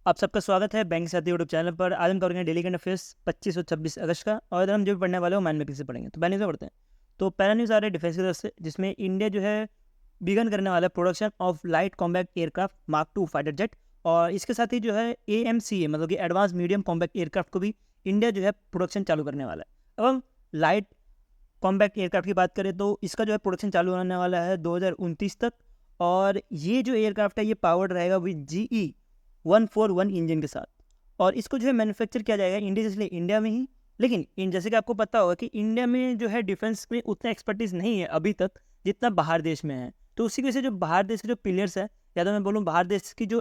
आप सबका स्वागत है बैंक साथी यूट्यूब चैनल पर। आज हम करेंगे डेली करंट अफेयर्स 25 और 26 अगस्त का। और इधर हम जो भी पढ़ने वाले हो माइंड मैपिंग से पढ़ेंगे। तो पहले न्यूज़ पढ़ते हैं। तो पहला न्यूज़ आ रहा है डिफेंस की तरफ से, जिसमें इंडिया जो है बिगन करने वाला है production of light combat aircraft mark 2 fighter jet. और इसके साथ ही जो है AMCA मतलब कि एडवांस मीडियम कॉम्बैक्ट एयरक्राफ्ट को भी इंडिया जो है प्रोडक्शन चालू करने वाला है। अब हम लाइट कॉम्बैक्ट एयरक्राफ्ट की बात करें तो इसका जो है प्रोडक्शन चालू होने वाला है 2029 तक। और ये जो एयरक्राफ्ट है ये पावर्ड रहेगा विद GE141 इंजन के साथ। और इसको जो है मैन्युफैक्चर किया जाएगा इंडिया, इसलिए इंडिया में ही। लेकिन जैसे कि आपको पता होगा कि इंडिया में जो है डिफेंस में उतना एक्सपर्टीज नहीं है अभी तक जितना बाहर देश में है। तो उसी वजह से जो बाहर देश के जो प्लेयर्स है, या तो मैं बोलूँ बाहर देश की जो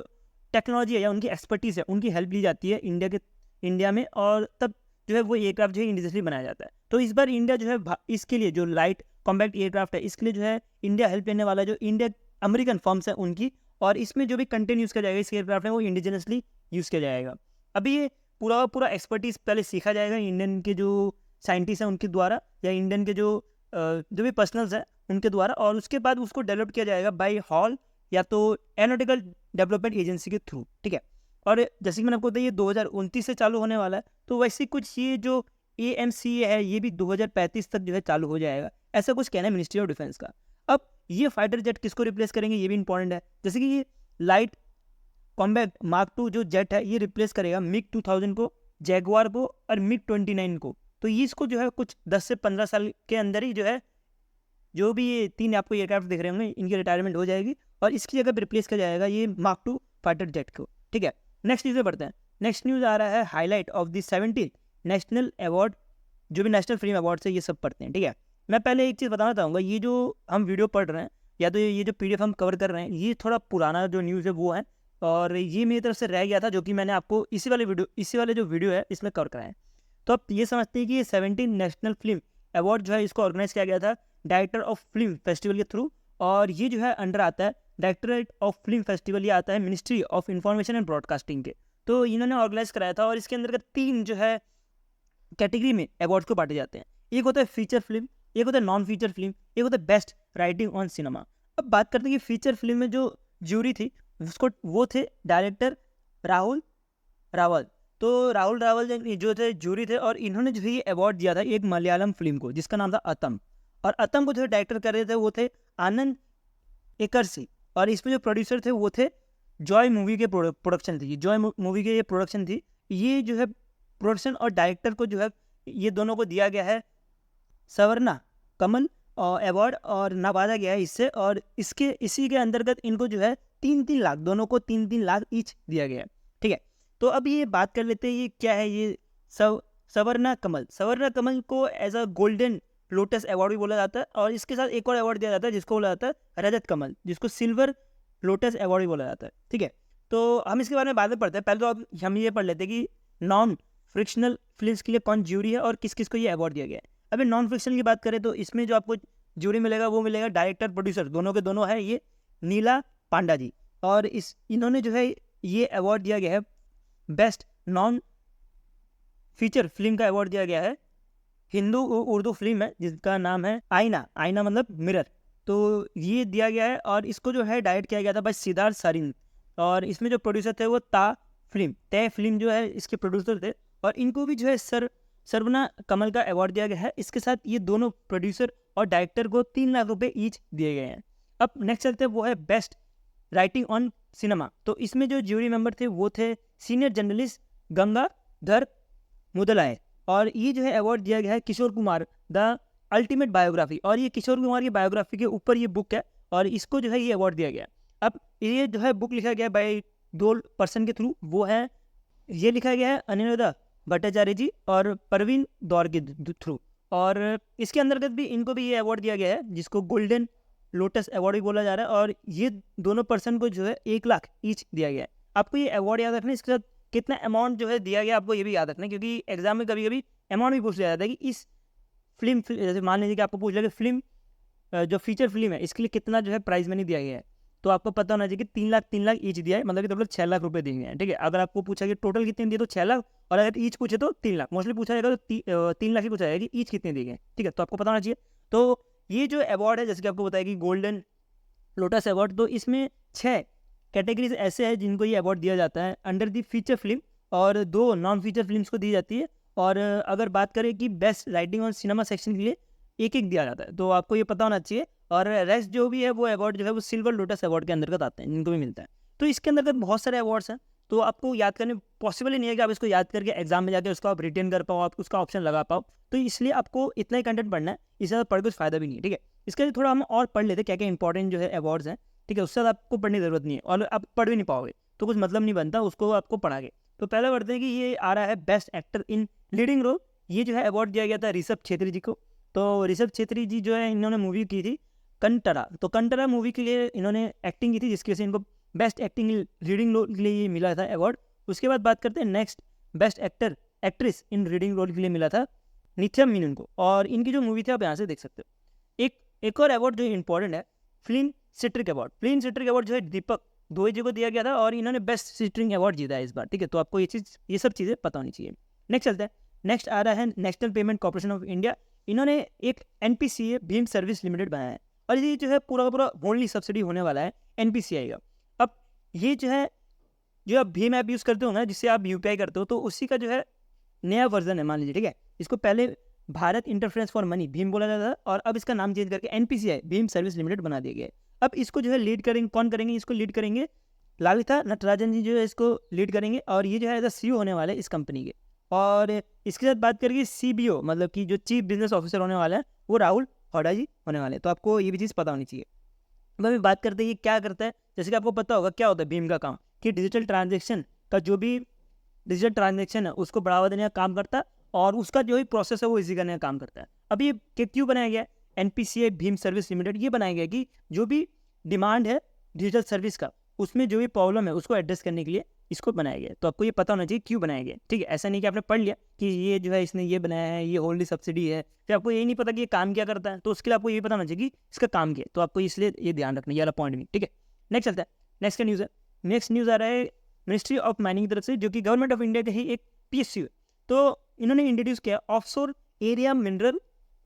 टेक्नोलॉजी है या उनकी एक्सपर्टीज़ है, उनकी हेल्प ली जाती है इंडिया में। और तब जो है वो एयरक्राफ्ट जो है इंडिया बनाया जाता है। तो इस बार इंडिया जो है इसके लिए जो लाइट कॉम्बैक्ट एयरक्राफ्ट है इसके लिए जो है इंडिया हेल्प लेने वाला है, जो इंडिया अमेरिकन फर्म्स है उनकी। और इसमें जो भी कंटेंट यूज़ किया जाएगा इस एयरक्राफ्ट में वो इंडिजिनसली यूज़ किया जाएगा। अभी ये पूरा का पूरा एक्सपर्टीज पहले सीखा जाएगा इंडियन के जो साइंटिस्ट हैं उनके द्वारा, या इंडियन के जो भी पर्सनल्स हैं उनके द्वारा। और उसके बाद उसको डेवलप किया जाएगा बाय हॉल या तो एरोनॉटिकल डेवलपमेंट एजेंसी के थ्रू, ठीक है। और जैसे कि मैंने आपको बताया ये 2029 से चालू होने वाला है। तो वैसे कुछ ये जो AMCA है ये भी 2035 तक जो है चालू हो जाएगा, ऐसा कुछ कहना है मिनिस्ट्री ऑफ डिफेंस का। अब ये फाइटर जेट किसको रिप्लेस करेंगे ये भी इंपॉर्टेंट है। जैसे कि ये लाइट कॉम्बैक्ट मार्क 2 जो जेट है ये रिप्लेस करेगा मिग 2000 को, जैगवार को और मिग 29 को। तो ये इसको जो है कुछ 10 से 15 साल के अंदर ही जो है जो भी ये 3 आपको एयरक्राफ्ट दिख रहे होंगे इनकी रिटायरमेंट हो जाएगी और इसकी जगह पर रिप्लेस किया जाएगा ये मार्क 2 फाइटर जेट को, ठीक है। नेक्स्ट न्यूज़ में बढ़ते हैं। नेक्स्ट न्यूज़ आ रहा है highlight of the 17th national award, जो भी नेशनल फिल्म अवार्ड है ये सब पढ़ते हैं, ठीक है। मैं पहले एक चीज़ बताना चाहूँगा, ये जो हम वीडियो पढ़ रहे हैं या तो ये जो PDF हम कवर कर रहे हैं ये थोड़ा पुराना जो न्यूज़ है वो है। और ये मेरी तरफ से रह गया था जो कि मैंने आपको इसी वाले जो वीडियो है इसमें कवर कराया है। तो आप ये समझते हैं कि ये 17 नेशनल फिल्म अवार्ड जो है इसको ऑर्गेनाइज किया गया था डायरेक्टर ऑफ फिल्म फेस्टिवल के थ्रू। और ये जो है अंडर आता है डायरेक्टरेट ऑफ फिल्म फेस्टिवल, ये आता है ministry of information and broadcasting के। तो इन्होंने ऑर्गेनाइज कराया था और इसके अंदर 3 जो है कैटेगरी में अवार्ड्स को बांटे जाते हैं। एक होता है फीचर फिल्म, एक होता है नॉन फीचर फिल्म, एक होता है बेस्ट राइटिंग ऑन सिनेमा। अब बात करते हैं कि फीचर फिल्म में जो ज्यूरी थी उसको वो थे डायरेक्टर राहुल रावल। तो राहुल रावल जो थे ज्यूरी थे और इन्होंने जो है ये अवार्ड दिया था एक मलयालम फिल्म को जिसका नाम था अतम। और अतम को जो डायरेक्टर कर रहे थे वो थे आनंद एकरसी। और इसमें जो प्रोड्यूसर थे वो थे जॉय मूवी के प्रोडक्शन थी, जॉय मूवी के ये प्रोडक्शन थी। ये जो है प्रोडक्शन और डायरेक्टर को जो है ये दोनों को दिया गया है सवर्णा कमल अवार्ड और नवाजा गया है इससे। और इसी के अंतर्गत इनको जो है 3-3 लाख, दोनों को 3-3 लाख ईच दिया गया है, ठीक है। तो अब ये बात कर लेते हैं ये क्या है ये सवर्णा कमल को as a golden lotus award भी बोला जाता है। और इसके साथ एक और अवार्ड दिया जाता है जिसको बोला जाता है रजत कमल, जिसको सिल्वर लोटस अवार्ड भी बोला जाता है, ठीक है। तो हम इसके बारे में बाद में पढ़ते हैं। पहले तो अब हम ये पढ़ लेते हैं कि नॉन फ्रिक्शनल फिल्म्स के लिए कौन ज्यूरी है और किस किस को ये अवार्ड दिया गया है। अभी नॉन फिक्शनल की बात करें तो इसमें जो आपको ज्यूरी मिलेगा वो मिलेगा डायरेक्टर प्रोड्यूसर दोनों के दोनों है ये नीला पांडा जी। और इन्होंने जो है ये अवार्ड दिया गया है बेस्ट नॉन फीचर फिल्म का अवार्ड दिया गया है हिंदू उर्दू फिल्म है जिसका नाम है आईना मतलब मिरर। तो ये दिया गया है और इसको जो है डायरेक्ट किया गया था बाय सिद्धार्थ सारिन। और इसमें जो प्रोड्यूसर थे वो तय फिल्म जो है इसके प्रोड्यूसर थे। और इनको भी जो है सर्वना कमल का अवार्ड दिया गया है। इसके साथ ये दोनों प्रोड्यूसर और डायरेक्टर को 3 लाख रुपए ईच दिए गए हैं। अब नेक्स्ट चलते हैं वो है बेस्ट राइटिंग ऑन सिनेमा। तो इसमें जो ज्यूरी मेंबर थे वो थे सीनियर जर्नलिस्ट गंगाधर मुदलाय। और ये जो है अवार्ड दिया गया है Kishore Kumar the ultimate biography. और ये किशोर कुमार की बायोग्राफी के ऊपर ये बुक है और इसको जो है ये अवार्ड दिया गया। अब ये जो है बुक लिखा गया बाय 2 पर्सन के थ्रू, वो है ये लिखा गया है अनिरुद्ध भट्टाचार्य जी और परवीन दौर के थ्रू। और इसके अंतर्गत भी इनको भी ये अवार्ड दिया गया है जिसको गोल्डन लोटस अवार्ड भी बोला जा रहा है। और ये दोनों पर्सन को जो है 1 लाख ईच दिया गया है। आपको ये अवार्ड याद रखना, इसके साथ कितना अमाउंट जो है दिया गया आपको ये भी याद रखना, क्योंकि एग्जाम में कभी कभी अमाउंट भी पूछ लिया जाता है कि इस फिल्म जैसे मान लीजिए कि आपको पूछ लिया कि फिल्म जो फीचर फिल्म है इसके लिए कितना जो है प्राइज मनी दिया गया है। तो आपको पता होना चाहिए कि 3 लाख ईच दिया है, मतलब कि टोटल 6 लाख रुपए दिए गए हैं, ठीक है। अगर आपको पूछा कि टोटल कितने दिए तो 6 लाख, और अगर ईच पूछे तो 3 लाख। मोस्टली पूछा जाएगा तो 3 लाख ही पूछा जाएगा कि ईच कितने दिए गए, ठीक है। तो आपको पता होना चाहिए। तो ये जो अवार्ड है जैसे कि आपको बताया कि गोल्डन लोटस अवार्ड, तो इसमें 6 कैटेगरीज ऐसे हैं जिनको ये अवार्ड दिया जाता है अंडर दी फीचर फिल्म, और 2 नॉन फीचर फिल्म्स को दी जाती है। और अगर बात करें कि बेस्ट राइटिंग और सिनेमा सेक्शन के लिए एक दिया जाता है, तो आपको ये पता होना चाहिए। और रेस्ट जो भी है वो अवार्ड जो है वो सिल्वर लोटस अवार्ड के अंतर्गत आते हैं, जिनको भी मिलता है। तो इसके अंतर्गत बहुत सारे अवार्ड्स हैं, तो आपको याद करने पॉसिबल ही नहीं है कि आप इसको याद करके एग्जाम में जाकर उसको आप रिटेन कर पाओ, आप उसका ऑप्शन लगा पाओ। तो इसलिए आपको इतना ही कंटेंट पढ़ना है, इससे ज़्यादा पढ़ के कुछ फायदा भी नहीं है, ठीक है। इसके लिए थोड़ा हम और पढ़ लेते क्या क्या इंपॉर्टेंट जो है अवार्ड्स हैं, ठीक है। उससे ज़्यादा आपको पढ़ने की जरूरत नहीं है, और आप पढ़ भी नहीं पाओगे तो कुछ मतलब नहीं बनता उसको आपको पढ़ा के। तो पहले बढ़ते हैं कि ये आ रहा है best actor in leading role. ये जो है अवार्ड दिया गया था ऋषभ छेत्री जी को। तो ऋषभ छेत्री जी जो है इन्होंने मूवी की थी कंटरा, तो कंटरा मूवी के लिए इन्होंने एक्टिंग की थी, जिसकी वजह से इनको बेस्ट एक्टिंग रीडिंग रोल के लिए ये मिला था अवार्ड। उसके बाद बात करते हैं next best actress in leading role के लिए मिला था नित्या मेनन को, और इनकी जो मूवी थी आप यहाँ से देख सकते हो। एक और अवार्ड जो इंपॉर्टेंट है film citric award. Film citric award जो है दीपक दोही जी को दिया गया था, और इन्होंने बेस्ट सिट्रिक अवार्ड जीता है इस बार, ठीक है। तो आपको ये सब चीज़ें पता होनी चाहिए। नेक्स्ट चलता है, नेक्स्ट आ रहा है national payment corporation of India. इन्होंने एक NPCA भीम सर्विस लिमिटेड बनाया है, और ये जो है पूरा का पूरा ओनली सब्सिडी होने वाला है NPCI का। अब ये जो है जो आप भीम ऐप यूज़ करते हो ना, जिससे आप UPI करते हो, तो उसी का जो है नया वर्जन है, मान लीजिए, ठीक है। इसको पहले Bharat interference for money Bhim बोला जाता था, और अब इसका नाम चेंज करके NPCI भीम सर्विस लिमिटेड बना दिया गया है। अब इसको जो है लीड करेंगे, कौन करेंगे, इसको लीड करेंगे लालिता नटराजन जी जो है इसको लीड करेंगे, और ये जो है एज CEO होने वाले इस कंपनी के। और इसके साथ बात करेंगे CBO, मतलब कि जो चीफ बिजनेस ऑफिसर होने वाला है वो राहुल हौडा जी होने वाले हैं। तो आपको ये भी चीज़ पता होनी चाहिए। अब अभी बात करते हैं ये क्या करता है। जैसे कि आपको पता होगा क्या होता है भीम का काम, कि डिजिटल ट्रांजेक्शन का जो भी डिजिटल ट्रांजेक्शन है उसको बढ़ावा देने का काम करता है, और उसका जो भी प्रोसेस है वो इजी करने का काम करता है। अब ये क्यों बनाया गया है NPCI भीम सर्विस लिमिटेड? ये बनाया गया कि जो भी डिमांड है डिजिटल सर्विस का, उसमें जो भी प्रॉब्लम है उसको एड्रेस करने के लिए इसको बनाया गया है। तो आपको ये पता होना चाहिए क्यों बनाया गया, ठीक है। ऐसा नहीं कि आपने पढ़ लिया कि ये जो है इसने ये बनाया है, ये होल्डी सब्सिडी है, फिर आपको यही नहीं पता कि ये काम क्या करता है। तो उसके लिए आपको ये पता होना चाहिए कि इसका काम क्या है। तो आपको इसलिए ये ध्यान रखना, ये वाला पॉइंट भी, ठीक है। नेक्स्ट चलता है, नेक्स्ट का न्यूज़ है। नेक्स्ट न्यूज़ आ रहा है मिनिस्ट्री ऑफ माइनिंग की तरफ से, जो कि गवर्नमेंट ऑफ इंडिया का ही एक PSU है। तो इन्होंने इंट्रोड्यूस किया offshore area mineral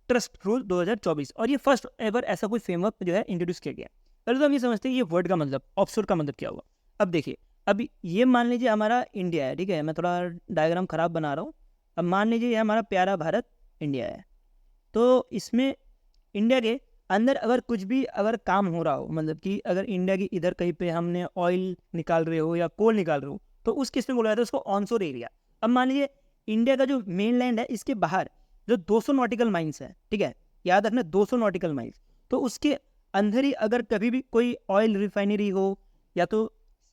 trust rule 2024, और ये फर्स्ट एवर ऐसा कोई फ्रेमवर्क जो है इंट्रोड्यूस किया गया। पहले तो हम ये समझते हैं ये वर्ड का मतलब ऑफशोर का मतलब क्या होगा। अब देखिए, अभी ये मान लीजिए हमारा इंडिया है, ठीक है। मैं थोड़ा डायग्राम खराब बना रहा हूँ। अब मान लीजिए ये हमारा प्यारा भारत इंडिया है, तो इसमें इंडिया के अंदर अगर कुछ भी अगर काम हो रहा हो, मतलब कि अगर इंडिया की इधर कहीं पे हमने ऑयल निकाल रहे हो या कोल निकाल रहे हो, तो उस केस में बोला जाता है उसको ऑनशोर एरिया। अब मान लीजिए इंडिया का जो मेन लैंड है इसके बाहर जो 200 नॉटिकल माइल्स है, ठीक है, याद रखना 200 नॉटिकल माइल्स, तो उसके अंदर ही अगर कभी भी कोई ऑयल रिफाइनरी हो, या तो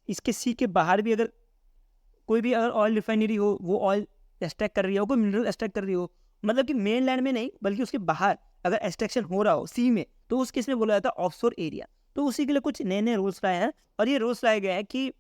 इसके सी के बाहर भी अगर कोई भी अगर ऑयल रिफाइनरी हो, वो ऑयल एक्सट्रैक्ट कर रही हो, कोई मिनरल एक्सट्रैक्ट कर रही हो, मतलब कि मेन लैंड में नहीं बल्कि उसके बाहर अगर एक्सट्रैक्शन हो रहा हो सी में, तो उस केस में बोला जाता है ऑफशोर एरिया। तो उसी के लिए कुछ नए नए रूल्स लाए हैं, और ये रूल्स लाए गए हैं कि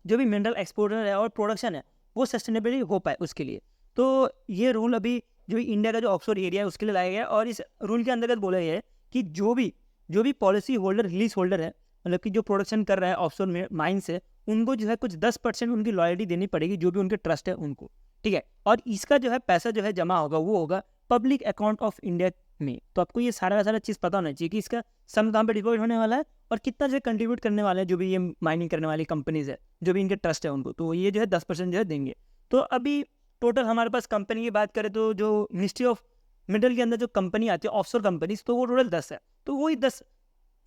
जो भी मिनरल एक्सपोर्टर है और प्रोडक्शन है वो सस्टेनेबली हो पाए उसके लिए। तो ये रूल अभी जो इंडिया का जो ऑफशोर एरिया है उसके लिए लाया गया है, और इस रूल के अंतर्गत बोला गया है कि जो भी पॉलिसी होल्डर रिलीज होल्डर है, मतलब कि जो प्रोडक्शन कर रहा है ऑफशोर माइंस है, उनको जो है कुछ 10% उनकी लॉयल्टी देनी पड़ेगी, जो भी उनके ट्रस्ट है उनको, ठीक है। और इसका जो है पैसा जो है जमा होगा वो होगा पब्लिक अकाउंट ऑफ इंडिया में। तो आपको ये सारा का सारा चीज़ पता होना चाहिए कि इसका सम कहाँ पे डिपॉजिट होने वाला है, और कितना जो है कंट्रीब्यूट करने वाले हैं जो भी ये माइनिंग करने वाली कंपनीज है, जो भी इनके ट्रस्ट है उनको, तो ये जो है 10% जो है देंगे। तो अभी टोटल हमारे पास कंपनी की बात करें तो जो मिनिस्ट्री ऑफ मिडल के अंदर जो कंपनी आती है ऑफशोर कंपनीज, तो वो टोटल 10 है। तो वही 10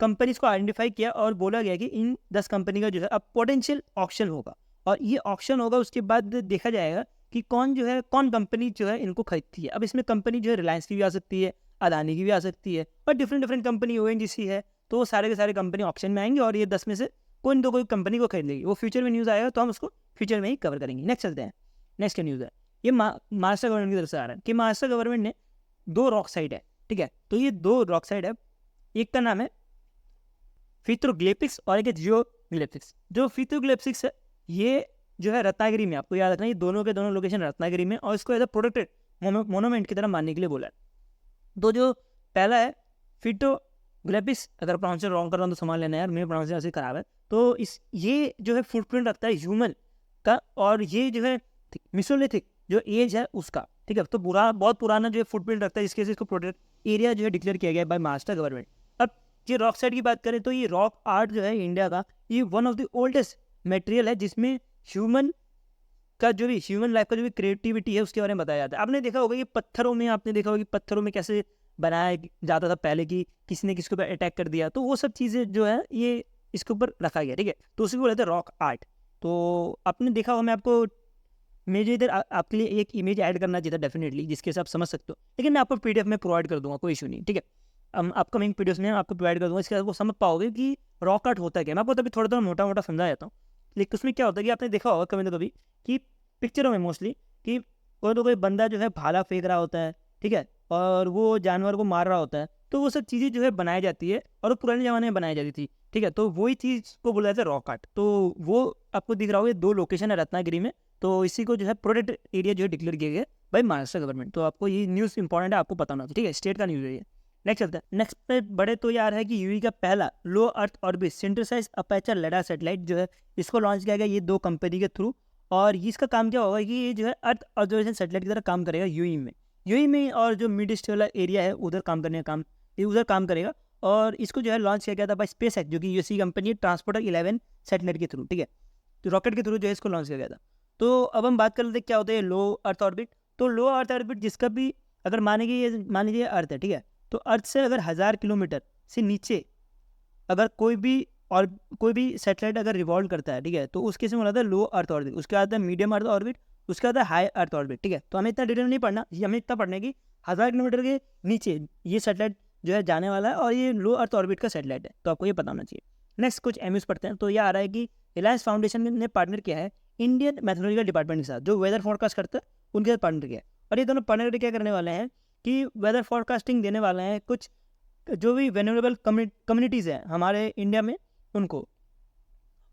कंपनीज को आइडेंटिफाई किया और बोला गया कि इन 10 कंपनी का जो है अब पोटेंशियल ऑक्शन होगा, और ये ऑक्शन होगा उसके बाद देखा जाएगा कि कौन कंपनी जो है इनको खरीदती है। अब इसमें कंपनी जो है रिलायंस की भी आ सकती है, अदानी की भी आ सकती है, और डिफरेंट कंपनी ONGC है, तो वो सारे के सारे कंपनी ऑक्शन में आएंगे, और ये 10 में से कोई तो कोई कंपनी को खरीद लेगी। वो फ्यूचर में न्यूज़ आएगा तो हम उसको फ्यूचर में ही कवर करेंगे। नेक्स्ट चलते हैं, नेक्स्ट क्या न्यूज़ है, ये महाराष्ट्र गवर्नमेंट की तरफ से आ रहा है कि महाराष्ट्र गवर्नमेंट ने 2 रॉक साइट है, ठीक है। तो ये 2 रॉक साइट है, एक का नाम है फिथ्रोग्लिपिक्स और एक है जियोग्लिपिक्स। जो फिथ्रोग्लिपिक्स है ये जो है रत्नागिरी में, आपको याद रखना ये दोनों के दोनों लोकेशन रत्नागिरी में, और इसको एज अ प्रोटेक्टेड मोनूमेंट की तरह मानने के लिए बोला है। तो जो पहला है फिथ्रोग्लिपिक्स, अगर प्रोनाउंसिएशन रॉन्ग कर रहा हूँ तो संभाल लेना यार, मेरे प्रोनाउंसिएशन ऐसे खराब है। तो ये जो है फुटप्रिंट रखता है ह्यूमन का, और ये जो है मिसोलिथिक जो एज है उसका, ठीक है। तो बहुत पुराना जो है फुटप्रिंट रखता है, इसके से इसको प्रोटेक्ट एरिया जो है डिक्लेयर किया गया है बाय महाराष्ट्र गवर्नमेंट। अब ये रॉक साइड की बात करें तो ये रॉक आर्ट जो है इंडिया का, ये one of the oldest material है जिसमें ह्यूमन का जो भी ह्यूमन लाइफ का जो भी क्रिएटिविटी है उसके बारे में बताया जाता है। आपने देखा होगा कि पत्थरों में, आपने देखा होगा कि पत्थरों में कैसे बनाया जाता था पहले, कि किसी ने किसके ऊपर अटैक कर दिया, तो वो सब चीज़ें जो है ये इसके ऊपर रखा गया, ठीक है। तो उसी को बोलते हैं रॉक आर्ट। तो आपने देखा होगा, मैं आपको मुझे इधर आपके लिए एक इमेज ऐड करना चाहिए था डेफिनेटली, जिसके से आप समझ सकते हो, लेकिन मैं आपको पीडीएफ में प्रोवाइड कर दूंगा, कोई इशू नहीं, ठीक है। अपकमिंग पीडीएफ में आपको प्रोवाइड कर दूंगा, इसके बाद वो समझ पाओगे कि रॉक आर्ट होता है क्या। मैं आपको तभी थोड़ा थोड़ा मोटा मोटा समझा जाता हूँ। लेकिन उसमें क्या होता है कि आपने देखा होगा कभी ना कभी कि पिक्चरों में मोस्टली कि कोई तो कोई बंदा जो है भाला फेंक रहा होता है, ठीक है, और वो जानवर को मार रहा होता है, तो वो सब चीज़ें जो है बनाई जाती है और वो पुराने ज़माने में बनाई जाती थी, ठीक है। तो वही चीज़ को बोला जाता है रॉक आर्ट। तो वो आपको दिख रहा होगा, 2 लोकेशन है रत्नागिरी में, तो इसी को जो है प्रोटेक्ट एरिया जो है डिक्लेयर किया गया बाई महाराष्ट्र गवर्नमेंट। तो आपको ये न्यूज़ इंपॉर्टेंट है, आपको पता होना चाहिए, ठीक है, स्टेट का न्यूज़ है ये। नेक्स्ट चलता है। नेक्स्ट पे बड़े तो यार है कि यूवी का पहला low earth orbit synthesize aperture radar satellite जो है इसको लॉन्च किया गया, ये 2 कंपनी के थ्रू। और इसका काम क्या होगा कि ये जो है अर्थ ऑब्जर्वेशन सेटेलाइट की तरह काम करेगा यूई में, और जो मिड ईस्ट वाला एरिया है उधर काम करने का काम, ये उधर काम करेगा। और इसको जो है लॉन्च किया गया था बाय स्पेस एक्स, जो कि यूएससी कंपनी है, ट्रांसपोर्टर 11 सेटेलाइट के थ्रू, ठीक है। तो रॉकेट के थ्रू जो है इसको लॉन्च किया गया था। तो अब हम बात कर लेते हैं क्या होता है लो अर्थ ऑर्बिट। तो लो अर्थ ऑर्बिट जिसका भी अगर मान लीजिए अर्थ है, ठीक है, तो अर्थ से अगर 1000 किलोमीटर से नीचे अगर कोई भी सैटेलाइट अगर रिवॉल्व करता है, ठीक है, तो उसके से बोला लो अर्थ ऑर्बिट, उसके बाद मीडियम अर्थ ऑर्बिट, उसके बाद हाई अर्थ ऑर्बिट, ठीक है। तो हमें इतना डिटेल नहीं पढ़ना, हमें इतना पढ़ना है कि 1000 किलोमीटर के नीचे ये सैटेलाइट जो है जाने वाला है और ये लो अर्थ ऑर्बिट का सैटेलाइट है, तो आपको ये पता होना चाहिए। नेक्स्ट कुछ एमयूज पढ़ते हैं। तो ये आ रहा है कि रिलायंस फाउंडेशन ने पार्टनर किया है इंडियन मेथोडोलॉजिकल डिपार्टमेंट के साथ, जो वेदर फोरकास्ट करता है उनके साथ पार्टनर किया है। और ये दोनों पार्टनर क्या करने वाले हैं कि वेदर फोरकास्टिंग देने वाले हैं कुछ जो भी वेनरेबल कम्युनिटीज़ हैं हमारे इंडिया में उनको।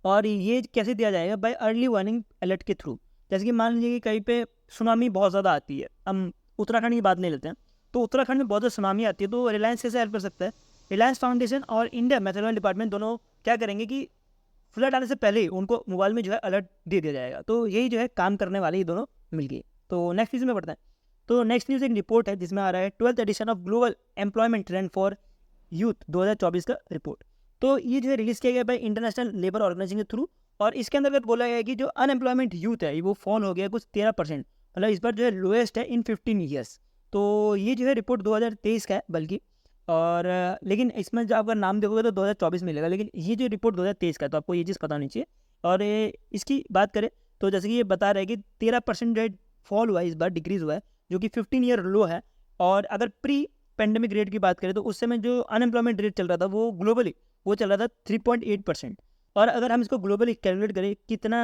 और ये कैसे दिया जाएगा बाय अर्ली वार्निंग अलर्ट के थ्रू। जैसे कि मान लीजिए कि कहीं पे सुनामी बहुत ज़्यादा आती है, हम उत्तराखंड की बात नहीं लेते हैं, तो उत्तराखंड में बहुत ज़्यादा सुनामी आती है, तो रिलायंस कैसे हेल्प कर सकता है। रिलायंस फाउंडेशन और इंडिया मेथोडोलॉजिकल डिपार्टमेंट दोनों क्या करेंगे कि फ्लड आने से पहले ही उनको मोबाइल में जो है अलर्ट दे दिया जाएगा। तो यही जो है काम करने वाले ये दोनों मिल गए। तो नेक्स्ट न्यूज़ में पढ़ते हैं। तो नेक्स्ट न्यूज़ एक रिपोर्ट है जिसमें आ रहा है 12th edition of global employment trend for youth 2024 का रिपोर्ट। तो ये जो है रिलीज़ किया गया बाय इंटरनेशनल लेबर ऑर्गेनाइजेशन के थ्रू। और इसके अंतर्गत बोला गया है कि जो अनएम्प्लॉयमेंट यूथ है वो फॉल हो गया कुछ 13%, मतलब इस बार जो है लोएस्ट है इन 15 ईयर्स। तो ये जो है रिपोर्ट 2023 का है बल्कि, और लेकिन इसमें जो आपका नाम देखोगे तो 2024 मिलेगा, लेकिन ये जो रिपोर्ट 2023 का है, तो आपको ये चीज़ पता होनी चाहिए। और इसकी बात करें तो जैसे कि ये बता रहे हैं कि 13% रेट फॉल हुआ है, इस बार डिक्रीज़ हुआ है, जो कि 15 ईयर लो है। और अगर प्री पेंडेमिक रेट की बात करें तो उस समय जो अनएम्प्लॉयमेंट रेट चल रहा था वो ग्लोबली वो चल रहा था 3.8%। और अगर हम इसको ग्लोबली कैलकुलेट करें कितना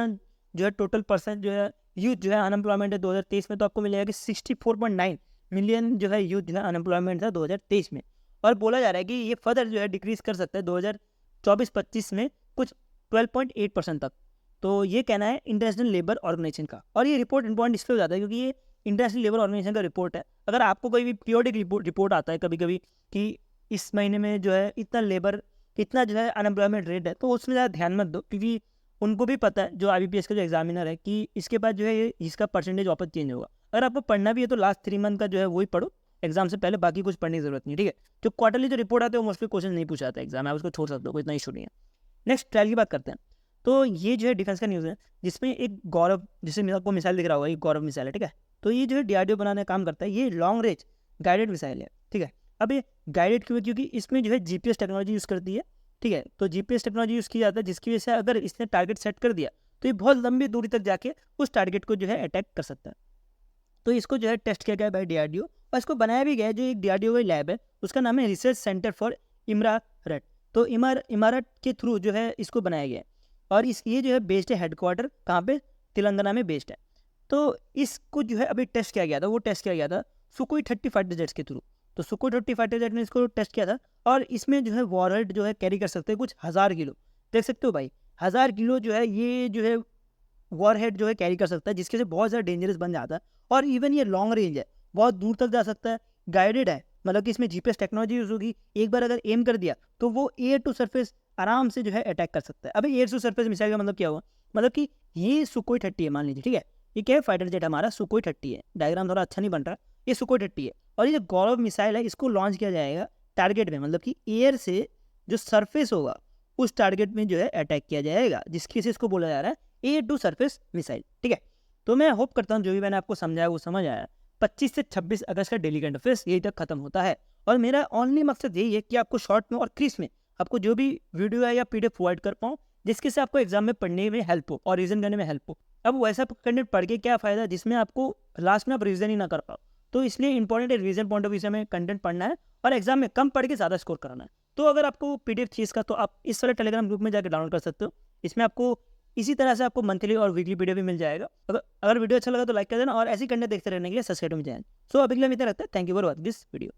जो है टोटल परसेंट जो है यूथ जो है अनएम्प्लॉयमेंट है 2023 में, तो आपको मिलेगा कि 64.9 मिलियन जो है यूथ जो है अनएम्प्लॉयमेंट था 2023 में। और बोला जा रहा है कि ये फर्दर जो है डिक्रीज कर सकता है 2024-25 में कुछ 12.8% तक। तो ये कहना है इंटरनेशनल लेबर ऑर्गेनाइजेशन का। और ये रिपोर्ट इंपॉर्टेंट इसलिए हो जाता है क्योंकि ये इंटरनेशनल लेबर ऑर्गेनाइजेशन का रिपोर्ट है। अगर आपको कोई भी पीरियोडिक रिपोर्ट आता है कभी कभी कि इस महीने में जो है इतना जो है अनएम्प्लॉयमेंट रेट है, तो उसमें ज़्यादा ध्यान मत दो, क्योंकि उनको भी पता है जो IBPS का जो एग्जामिनर है कि इसके बाद जो है ये इसका परसेंटेज वापस चेंज होगा। अगर आपको पढ़ना भी है तो लास्ट 3 मंथ का जो है वही पढ़ो एग्जाम से पहले, बाकी कुछ पढ़ने की जरूरत नहीं, ठीक है। जो क्वार्टरली जो रिपोर्ट आते हैं वो मोस्टली क्वेश्चन नहीं पूछा जाता है एग्जाम में, आप उसको छोड़ सकते हो, कोई इतना इशू नहीं है। नेक्स्ट ट्रायल की बात करते हैं। तो ये जो है डिफेंस का न्यूज़ है जिसमें एक गौरव, जिसमें आपको मिसाइल दिख रहा होगा, ये गौरव मिसाइल है, ठीक है। तो ये जो है DRDO बनाने का काम करता है, ये लॉन्ग रेंज गाइडेड मिसाइल है, ठीक है। अब ये गाइडेड क्यों है, क्योंकि इसमें जो है GPS टेक्नोलॉजी यूज़ करती है, ठीक है। तो GPS टेक्नोलॉजी यूज़ की जाता है जिसकी वजह से अगर इसने टारगेट सेट कर दिया तो ये बहुत लंबी दूरी तक जाके उस टारगेट को जो है अटैक कर सकता है। तो इसको जो है टेस्ट किया गया बाय DRDO और इसको बनाया भी गया है। जो एक DRDO का लैब है उसका नाम है रिसर्च सेंटर फॉर इमारत। तो इमारत के थ्रू जो है इसको बनाया गया है। और ये जो है बेस्ड है हेडक्वार्टर कहाँ पे, तेलंगाना में बेस्ड है। तो इसको जो है अभी टेस्ट किया गया था, वो टेस्ट किया गया था सुकोई 30 फाइटर जेट्स के थ्रू। तो सुकोई 30 फाइटर जेट ने इसको टेस्ट किया था और इसमें जो है वॉरहेड जो है कैरी कर सकते हैं कुछ 1000 किलो। देख सकते हो भाई, 1000 किलो जो है ये जो है वॉरहेड जो है कैरी कर सकता है, जिसके से बहुत ज़्यादा डेंजरस बन जाता है। और इवन ये लॉन्ग रेंज है, बहुत दूर तक जा सकता है, गाइडेड है, मतलब कि इसमें GPS टेक्नोलॉजी यूज़ होगी। एक बार अगर एम कर दिया तो वो एयर टू सरफेस आराम से जो है अटैक कर सकता है। अभी एयर टू सरफेस मिसाइल का मतलब क्या हुआ, मतलब कि ये सुकोई 30 है मान लीजिए, ठीक है। ये क्या है, फाइटर जेट हमारा सुकोई 30 है, डायग्राम थोड़ा अच्छा नहीं बन रहा, ये सुकोई 30 है। और ये जो गौरव मिसाइल है इसको लॉन्च किया जाएगा टारगेट में, मतलब कि एयर से जो सरफेस होगा उस टारगेट में जो है अटैक किया जाएगा, जिसकी से इसको बोला जा रहा है एयर टू सरफेस मिसाइल। ठीक है, तो मैं होप करता हूँ जो भी मैंने आपको समझाया वो समझ आया। 25 से 26 अगस्त का डेली करंट अफेयर्स यही तक खत्म होता है, और मेरा ओनली मकसद यही है कि आपको शॉर्ट में और क्रिस्प में आपको जो भी वीडियो है या पीडीएफ प्रोवाइड कर पाऊँ, जिसके से आपको एग्जाम में पढ़ने में हेल्प हो और रिविजन करने में हेल्प हो। अब वैसा कंटेंट पढ़ के क्या फ़ायदा जिसमें आपको लास्ट में आप रिविजन ही ना कर पाओ। तो इसलिए इंपॉर्टेंट है रिविजन पॉइंट ऑफ व्यू से हमें कंटेंट पढ़ना है और एग्जाम में कम पढ़ के ज़्यादा स्कोर कराना है। तो अगर आपको पीडीएफ चीज़ का, तो आप इस वाले टेलीग्राम ग्रुप में जाकर डाउनलोड कर सकते हो। इसमें आपको इसी तरह से आपको मंथली और वीकली पीडीएफ भी मिल जाएगा। अगर वीडियो अच्छा लगा तो लाइक कर देना, और ऐसी कंटेंट देखते रहने के लिए सब्सक्राइब में जाए। सो अभी के लिए इतना लगता है। Thank you for watching this video.